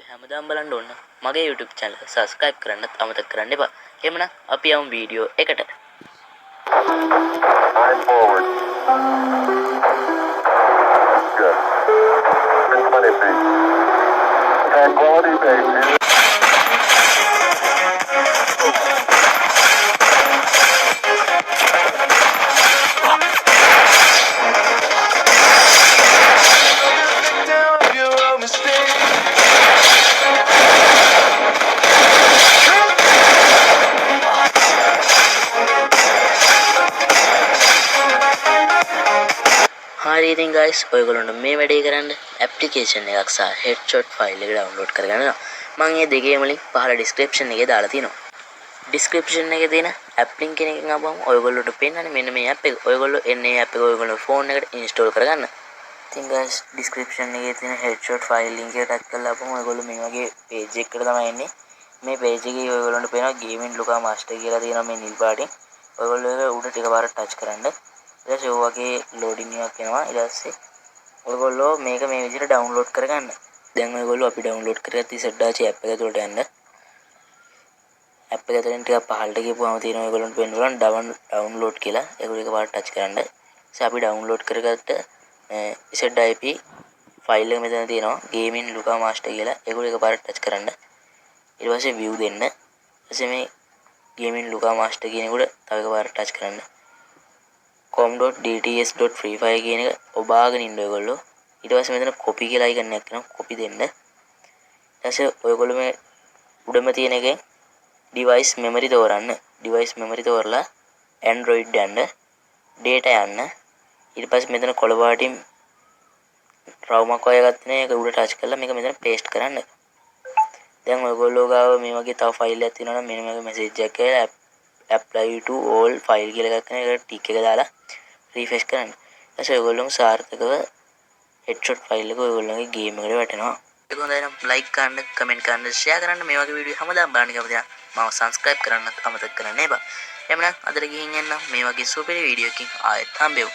හැමදාම බලන්න ඕන මගේ YouTube channel එක subscribe කරන්නත් අමතක කරන්න එපා. එහෙමනම් අපි යමු වීඩියෝ එකට. Line forward. Good. Been 20 feet. Tranquility Base. හරි ඉතින් guys ඔයගොල්ලන්ට මේ වැඩේ කරන්න application එකක් සහ headshot file එක download කරගන්න වෙනවා. මම මේ දෙකේම link පහළ description එකේ දාලා තියෙනවා. description එකේ තියෙන app link එකෙන් ආවම ඔයගොල්ලන්ට පෙන්නන්නේ මෙන්න මේ app එක. ඔයගොල්ලෝ එන්නේ app එක ඔයගොල්ලෝ phone එකට install කරගන්න. ඉතින් guys description එකේ තියෙන headshot file link එක touch කරලා ආවම ඔයගොල්ලෝ මේ වගේ page එකකට තමයි එන්නේ. මේ page එකේ ඔයගොල්ලන්ට පේනවා gaming luka master කියලා තියෙනවා මේ නිල් පාටින්. ඔයගොල්ලෝ ඒක උඩ ටික පාරක් touch කරන්න. ඊට පස්සේ ඔය වගේ loading එකක් එනවා. ඊට පස්සේ ඔයගොල්ලෝ මේක මේ විදිහට download කරගන්න. දැන් ඔයගොල්ලෝ අපි download කරගත්ත සෙඩ්ඩාචි app එක තුළට යන්න. app එක තුළින් ටිකක් පහළට ගිහුවාම තියෙනවා ඔයගොල්ලන්ට වෙන්න පුළුවන් download කියලා. ඒක එක පාරක් touch කරන්න. ඊට අපි download කරගත්ත ZIP file එක මෙතන තියෙනවා gaming luka master කියලා. ඒක එක පාරක් touch කරන්න. ඊට පස්සේ view දෙන්න. ඊට පස්සේ මේ gaming luka master කියන එකට තව එක පාරක් touch කරන්න. com.dts.freefire කියන එක ඔබාගෙන ඉන්න ඔයගොල්ලෝ. ඊට පස්සේ මෙතන copy කියලා icon එකක් තියෙනවා. copy දෙන්න. ඊට පස්සේ ඔයගොල්ලෝ මේ උඩම තියෙන එකෙන් device memory තෝරන්න. device memory තෝරලා android යන්න. data යන්න. ඊට පස්සේ මෙතන කොළ පාටින් රවුමක් වගේ එකක් තියෙනවා. ඒක උඩ touch කරලා මේක මෙතන paste කරන්න. දැන් ඔයගොල්ලෝ ගාව මේ වගේ තව ෆයිල් එකක් තියෙනවා නම් මෙන්න මේක message එකක් කියලා apply to all file කියලා එකක් කරන එකට tick එක දාලා refresh කරන්න. ඊට පස්සේ ඔයගොල්ලෝම සාර්ථකව headshot file එක ඔයගොල්ලෝගේ game එකට වැටෙනවා. ඒක හොඳයි නම් like කරන්න, comment කරන්න, share කරන්න. මේ වගේ වීඩියෝ හැමදාම බලන්න කැමති නම් මාව subscribe කරන්නත් අමතක කරන්න එපා. එhmenan අදට ගිහින් යන්න මේ වගේ සුපිරි වීඩියෝ එකකින් ආයෙත් හම්බෙමු.